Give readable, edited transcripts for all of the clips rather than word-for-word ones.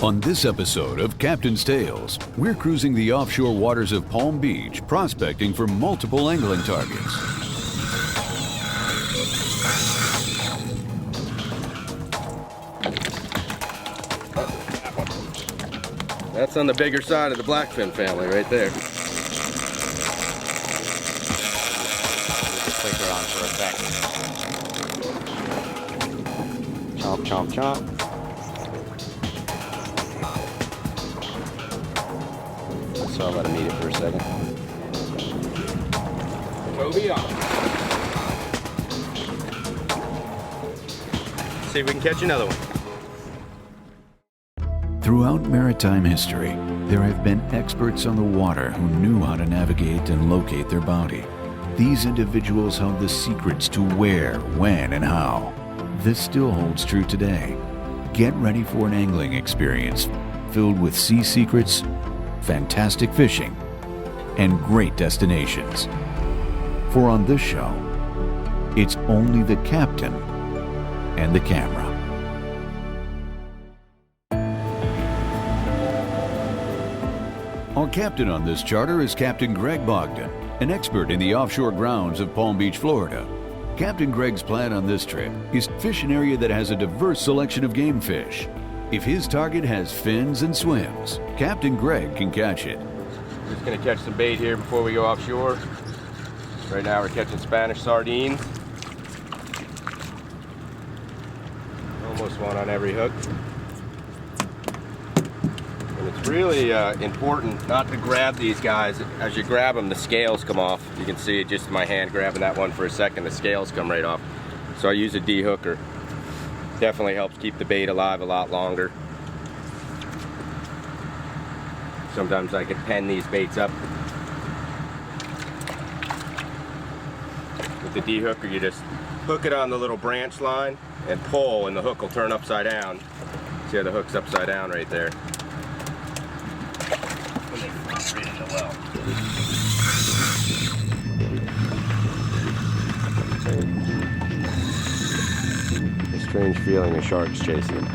On this episode of Captain's Tales, we're cruising the offshore waters of Palm Beach, prospecting for multiple angling targets. That's on the bigger side of the blackfin family right there. Clicker on for a sec. Chomp, chomp, chomp. So I'll let him eat it for a second. Toby on. See if we can catch another one. Throughout maritime history, there have been experts on the water who knew how to navigate and locate their bounty. These individuals held the secrets to where, when, and how. This still holds true today. Get ready for an angling experience filled with sea secrets, fantastic fishing, and great destinations. For on this show, it's only the captain and the camera. Our captain on this charter is Captain Greg Bogdan, an expert in the offshore grounds of Palm Beach, Florida. Captain Greg's plan on this trip is to fish an area that has a diverse selection of game fish. If his target has fins and swims, Captain Greg can catch it. Just gonna catch some bait here before we go offshore. Right now we're catching Spanish sardines. Almost one on every hook. And it's really important not to grab these guys. As you grab them, the scales come off. You can see just my hand grabbing that one for a second, the scales come right off. So I use a de-hooker. Definitely helps keep the bait alive a lot longer. Sometimes I can pen these baits up. With the de-hooker, you just hook it on the little branch line and pull, and the hook will turn upside down. See how the hook's upside down right there? And they flop right in the well. Strange feeling of sharks chasing him.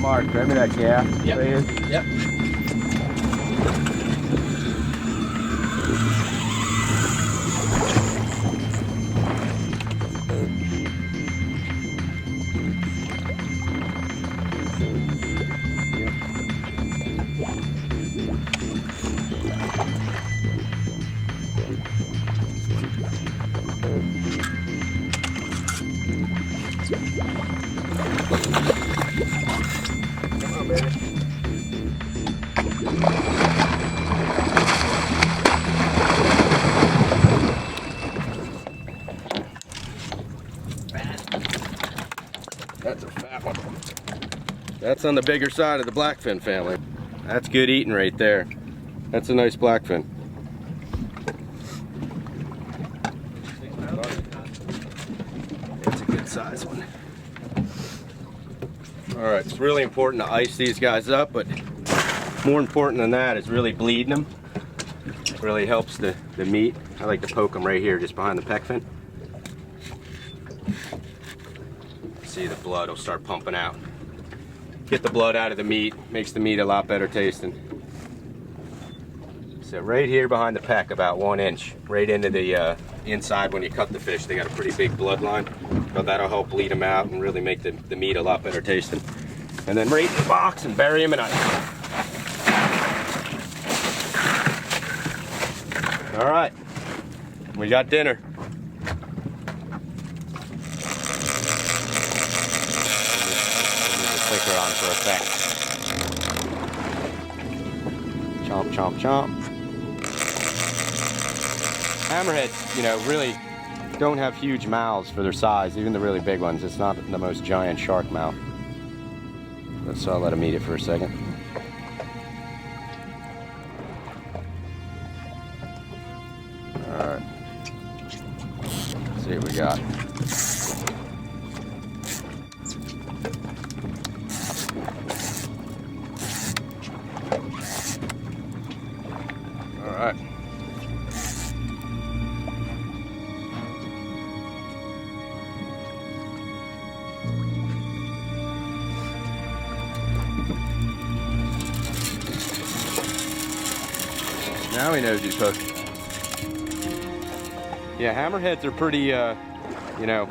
Mark, grab me that gaff. Yep. Right here. Yep. That's a fat one. That's on the bigger side of the blackfin family. That's good eating right there. That's a nice blackfin. That's a good size one. All right, it's really important to ice these guys up, but more important than that is really bleeding them. It really helps the meat. I like to poke them right here, just behind the pec fin. See, the blood will start pumping out. Get the blood out of the meat, makes the meat a lot better tasting. So right here behind the pec, about 1 inch, right into the inside when you cut the fish. They got a pretty big bloodline, but that'll help bleed them out and really make the meat a lot better tasting. And then right in the box and bury them in ice. All right, we got dinner. Clicker on for effect. Chomp, chomp, chomp. Hammerheads, you know, really don't have huge mouths for their size, even the really big ones. It's not the most giant shark mouth. So I'll let them eat it for a second. see what we got. All right. Now he knows he's hooked. Yeah, hammerheads are pretty, you know,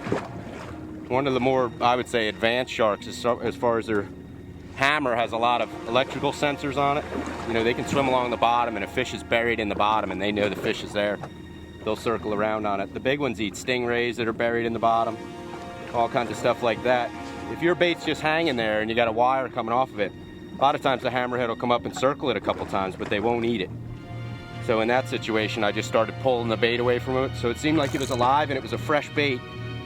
one of the more, I would say, advanced sharks as far as their hammer has a lot of electrical sensors on it. You know, they can swim along the bottom, and a fish is buried in the bottom and they know the fish is there. They'll circle around on it. The big ones eat stingrays that are buried in the bottom, all kinds of stuff like that. If your bait's just hanging there and you got a wire coming off of it, a lot of times the hammerhead will come up and circle it a couple times, but they won't eat it. So in that situation, I just started pulling the bait away from it. So it seemed like it was alive and it was a fresh bait.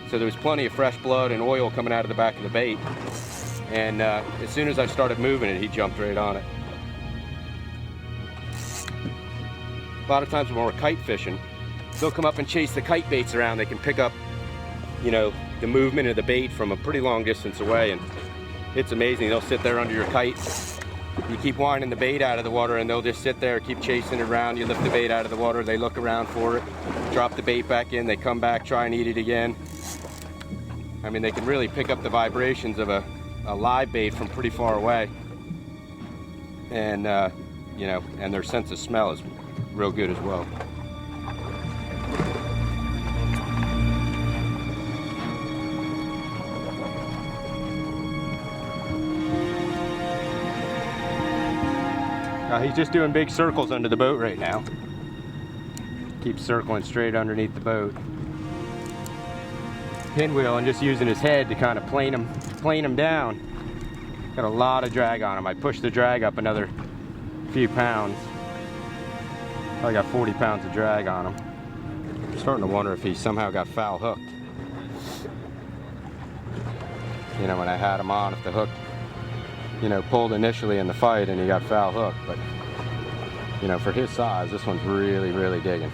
So there was plenty of fresh blood and oil coming out of the back of the bait. And as soon as I started moving it, he jumped right on it. A lot of times when we're kite fishing, they'll come up and chase the kite baits around. They can pick up, you know, the movement of the bait from a pretty long distance away. And it's amazing. They'll sit there under your kite. You keep winding the bait out of the water and they'll just sit there, keep chasing it around. You lift the bait out of the water, they look around for it, drop the bait back in, they come back, try and eat it again. I mean, they can really pick up the vibrations of a live bait from pretty far away. And, you know, and their sense of smell is real good as well. He's just doing big circles under the boat right now. Keeps circling straight underneath the boat. Pinwheel and just using his head to kind of plane him down. Got a lot of drag on him. I pushed the drag up another few pounds. I got 40 pounds of drag on him. I'm starting to wonder if he somehow got foul hooked. You know, when I had him on, if the hook, you know, pulled initially in the fight and he got foul hooked, but you know, for his size, this one's really, really digging.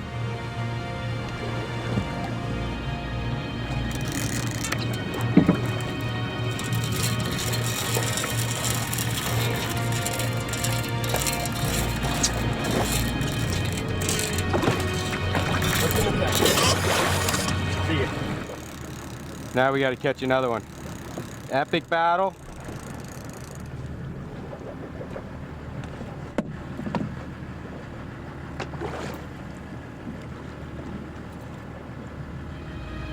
Now we got to catch another one. Epic battle.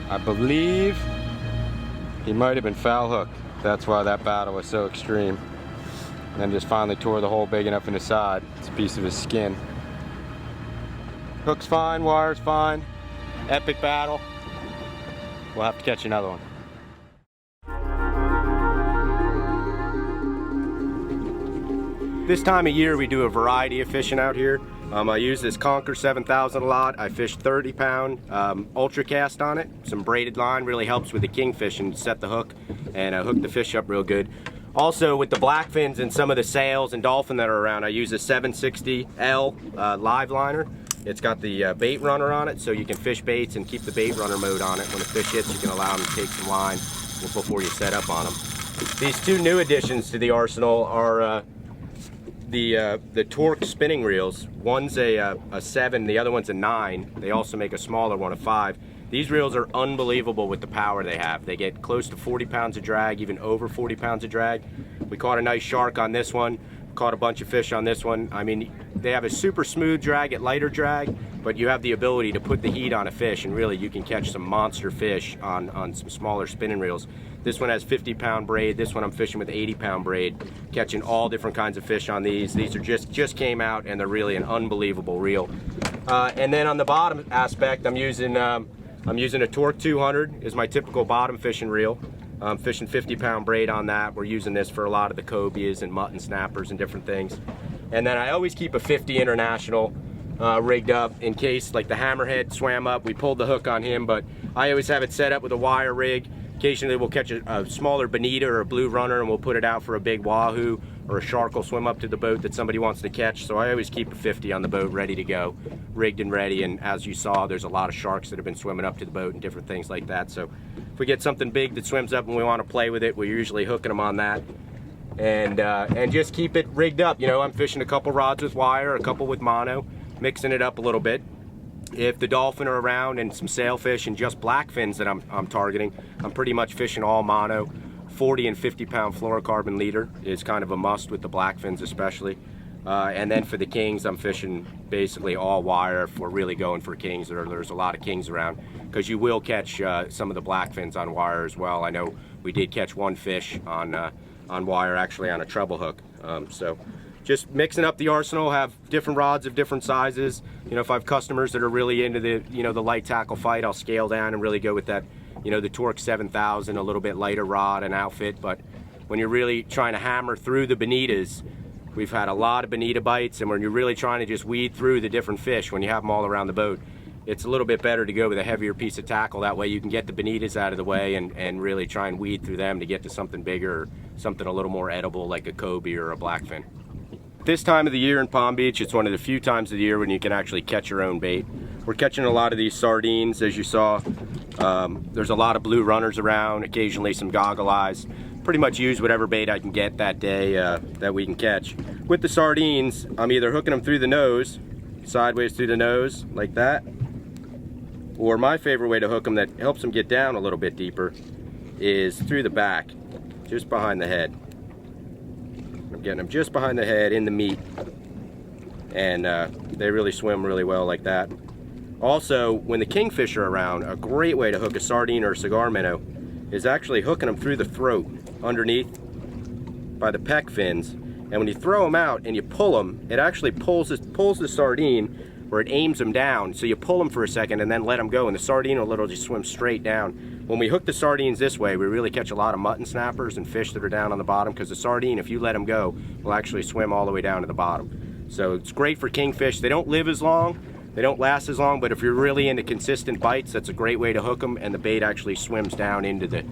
I believe he might have been foul hooked. That's why that battle was so extreme. And then just finally tore the hole big enough in his side. It's a piece of his skin. Hook's fine, wire's fine. Epic battle. We'll have to catch another one. This time of year we do a variety of fishing out here. I use this Conquer 7000 a lot. I fish 30-pound ultra cast on it. Some braided line really helps with the kingfish and set the hook and hook the fish up real good. Also with the blackfins and some of the sails and dolphin that are around, I use a 760L live liner. It's got the bait runner on it, so you can fish baits and keep the bait runner mode on it. When a fish hits, you can allow them to take some line before you set up on them. These two new additions to the arsenal are the Torque spinning reels. One's a 7, the other one's a 9. They also make a smaller one, a 5. These reels are unbelievable with the power they have. They get close to 40 pounds of drag, even over 40 pounds of drag. We caught a nice shark on this one, caught a bunch of fish on this one. I mean, they have a super smooth drag at lighter drag, but you have the ability to put the heat on a fish, and really you can catch some monster fish on some smaller spinning reels. This one has 50-pound braid. This one I'm fishing with 80-pound braid, catching all different kinds of fish on these. These are just came out, and they're really an unbelievable reel. And then on the bottom aspect, I'm using a Torque 200 is my typical bottom fishing reel. I'm fishing 50-pound braid on that. We're using this for a lot of the cobias and mutton snappers and different things. And then I always keep a 50 International rigged up in case, like the hammerhead swam up. We pulled the hook on him, but I always have it set up with a wire rig. Occasionally we'll catch a smaller bonita or a blue runner and we'll put it out for a big wahoo, or a shark will swim up to the boat that somebody wants to catch. So I always keep a 50 on the boat ready to go, rigged and ready. And as you saw, there's a lot of sharks that have been swimming up to the boat and different things like that. So if we get something big that swims up and we want to play with it, we're usually hooking them on that. And just keep it rigged up. You know, I'm fishing a couple rods with wire, a couple with mono, mixing it up a little bit. If the dolphin are around and some sailfish and just blackfins that I'm targeting, I'm pretty much fishing all mono. 40 and 50 pound fluorocarbon leader is kind of a must with the blackfins especially. And then for the kings, I'm fishing basically all wire if we're really going for kings. There's a lot of kings around, because you will catch some of the blackfins on wire as well. I know we did catch one fish on wire, actually on a treble hook. So just mixing up the arsenal, have different rods of different sizes. You know, if I have customers that are really into the, you know, the light tackle fight, I'll scale down and really go with that, you know, the Torque 7000, a little bit lighter rod and outfit. But when you're really trying to hammer through the bonitas, we've had a lot of bonita bites, and when you're really trying to just weed through the different fish, when you have them all around the boat, it's a little bit better to go with a heavier piece of tackle. That way you can get the bonitas out of the way and really try and weed through them to get to something bigger, or something a little more edible like a cobia or a blackfin. This time of the year in Palm Beach, it's one of the few times of the year when you can actually catch your own bait. We're catching a lot of these sardines, as you saw. There's a lot of blue runners around, occasionally some goggle eyes. Pretty much use whatever bait I can get that day that we can catch. With the sardines, I'm either hooking them through the nose, sideways through the nose, like that, or my favorite way to hook them that helps them get down a little bit deeper is through the back, just behind the head. I'm getting them just behind the head in the meat, and they really swim really well like that. Also, when the kingfish are around, a great way to hook a sardine or a cigar minnow is actually hooking them through the throat, underneath by the pec fins. And when you throw them out and you pull them, it actually pulls the sardine, or it aims them down. So you pull them for a second and then let them go, and the sardine will literally just swim straight down. When we hook the sardines this way, we really catch a lot of mutton snappers and fish that are down on the bottom, because the sardine, if you let them go, will actually swim all the way down to the bottom. So it's great for kingfish. They don't live as long, they don't last as long, but if you're really into consistent bites, that's a great way to hook them, and the bait actually swims down into the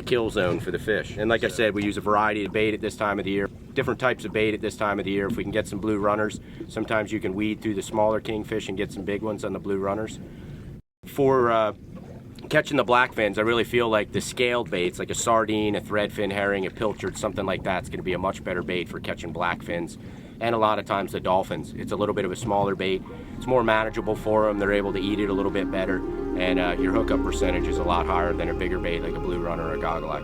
kill zone for the fish. And like I said, we use a variety of bait at this time of the year, different types of bait at this time of the year. If we can get some blue runners, sometimes you can weed through the smaller kingfish and get some big ones on the blue runners. For catching the blackfins, I really feel like the scaled baits, like a sardine, a threadfin herring, a pilchard, something like that's going to be a much better bait for catching blackfins. And a lot of times the dolphins. It's a little bit of a smaller bait. It's more manageable for them. They're able to eat it a little bit better, and your hookup percentage is a lot higher than a bigger bait like a blue runner or a goggle eye.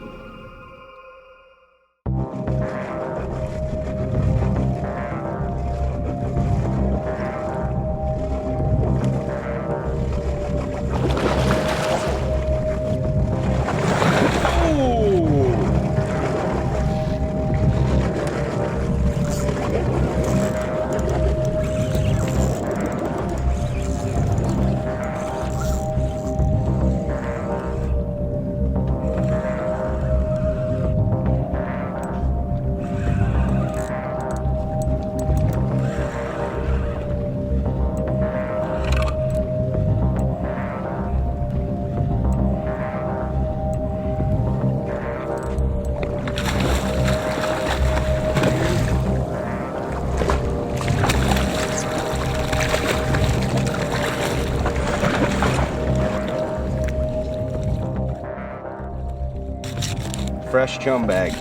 Fresh chum bag.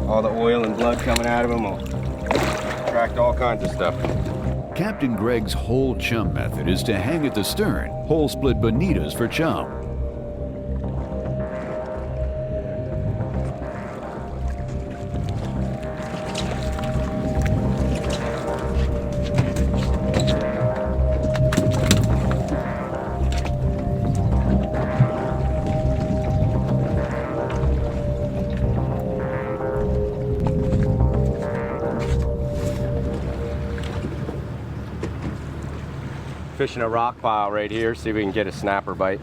All the oil and blood coming out of them will attract all kinds of stuff. Captain Greg's whole chum method is to hang at the stern, hole split bonitas for chum. Fishing a rock pile right here, see if we can get a snapper bite.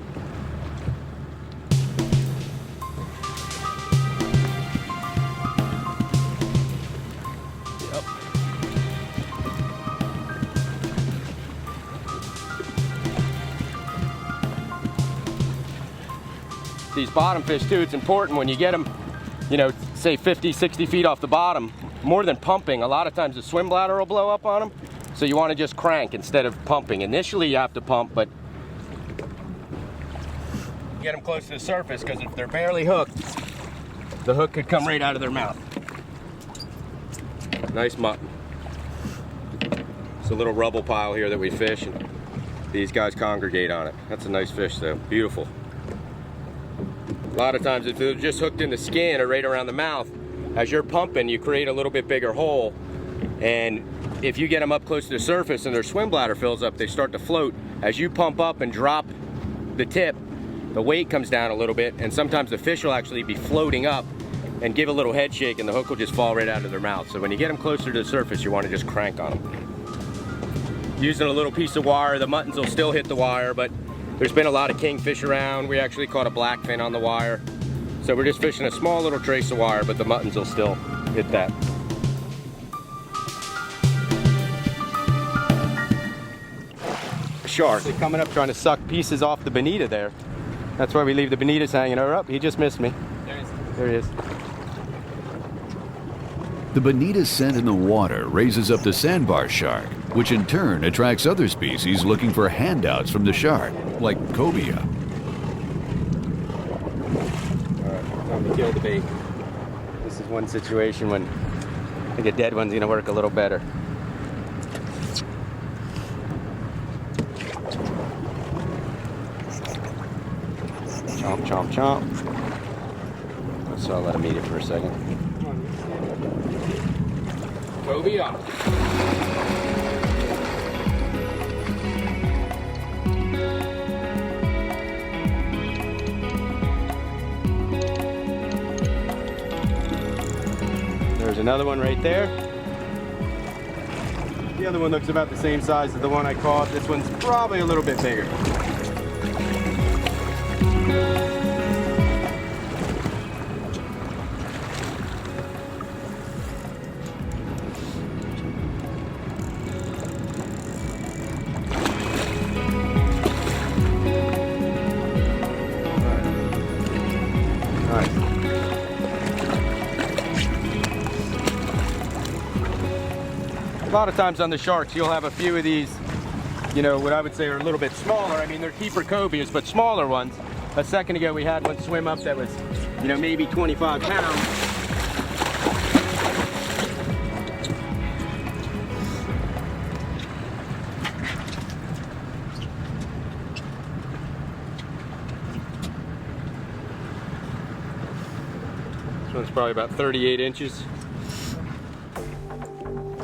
Yep. These bottom fish too, it's important when you get them, you know, say 50, 60 feet off the bottom, more than pumping, a lot of times the swim bladder will blow up on them. So you want to just crank instead of pumping. Initially you have to pump, but get them close to the surface, because if they're barely hooked, the hook could come right out of their mouth. Nice mutton. It's a little rubble pile here that we fish, and these guys congregate on it. That's a nice fish though, beautiful. A lot of times if they're just hooked in the skin or right around the mouth, as you're pumping, you create a little bit bigger hole, and if you get them up close to the surface and their swim bladder fills up, they start to float. As you pump up and drop the tip, the weight comes down a little bit, and sometimes the fish will actually be floating up and give a little head shake, and the hook will just fall right out of their mouth. So when you get them closer to the surface, you want to just crank on them. Using a little piece of wire, the muttons will still hit the wire, but there's been a lot of kingfish around. We actually caught a blackfin on the wire. So we're just fishing a small little trace of wire, but the muttons will still hit that. Shark coming up trying to suck pieces off the bonita there. That's why we leave the bonitas hanging over. Up. He just missed me. There he is. The bonita's scent in the water raises up the sandbar shark, which in turn attracts other species looking for handouts from the shark, like cobia. Alright, time to kill the bait. This is one situation when I think a dead one's gonna work a little better. Chomp, chomp, chomp. So I'll let him eat it for a second. Cobia. There's another one right there. The other one looks about the same size as the one I caught. This one's probably a little bit bigger. A lot of times on the sharks, you'll have a few of these, you know, what I would say are a little bit smaller. I mean, they're keeper cobias, but smaller ones. A second ago, we had one swim up that was, you know, maybe 25 pounds. This one's probably about 38 inches.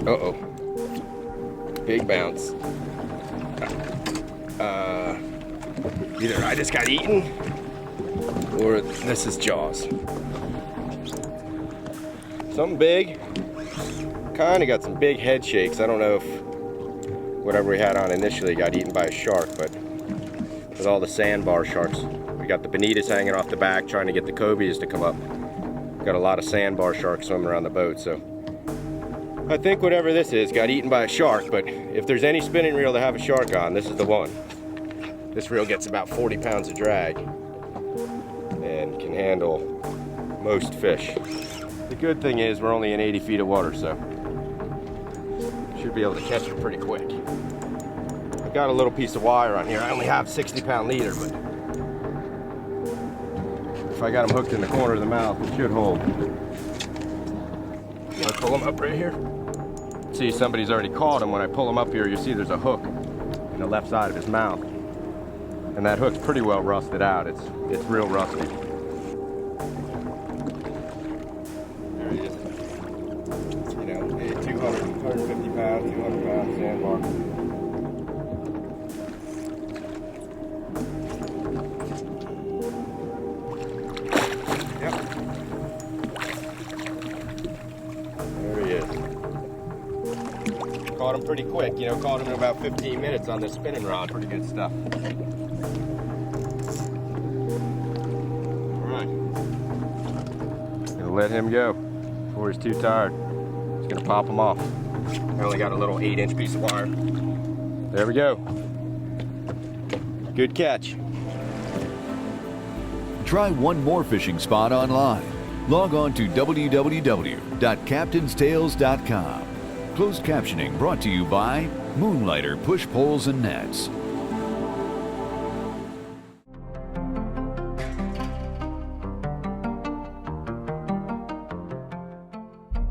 Uh-oh. Big bounce. Either I just got eaten, or this is Jaws. Something big. Kind of got some big head shakes. I don't know if whatever we had on initially got eaten by a shark, but with all the sandbar sharks, we got the bonitas hanging off the back trying to get the cobias to come up. Got a lot of sandbar sharks swimming around the boat, so I think whatever this is got eaten by a shark, but if there's any spinning reel to have a shark on, this is the one. This reel gets about 40 pounds of drag and can handle most fish. The good thing is we're only in 80 feet of water, so should be able to catch it pretty quick. I've got a little piece of wire on here. I only have 60-pound leader, but if I got them hooked in the corner of the mouth, it should hold. I'll pull them up right here. See, somebody's already caught him. When I pull him up here, you see there's a hook in the left side of his mouth. And that hook's pretty well rusted out. It's real rusty. There he is. You know, 200, 150 pounds, 200 pound sandbar. Caught him pretty quick, you know, caught him in about 15 minutes on this spinning rod. Pretty good stuff. Alright. Gonna let him go before he's too tired. Just gonna pop him off. I only got a little 8-inch piece of wire. There we go. Good catch. Try one more fishing spot online. Log on to www.captainstales.com. Closed captioning brought to you by Moonlighter Push Poles and Nets.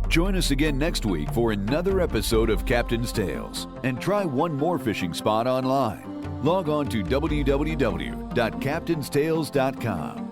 Join us again next week for another episode of Captain's Tales, and try one more fishing spot online. Log on to www.captainstales.com.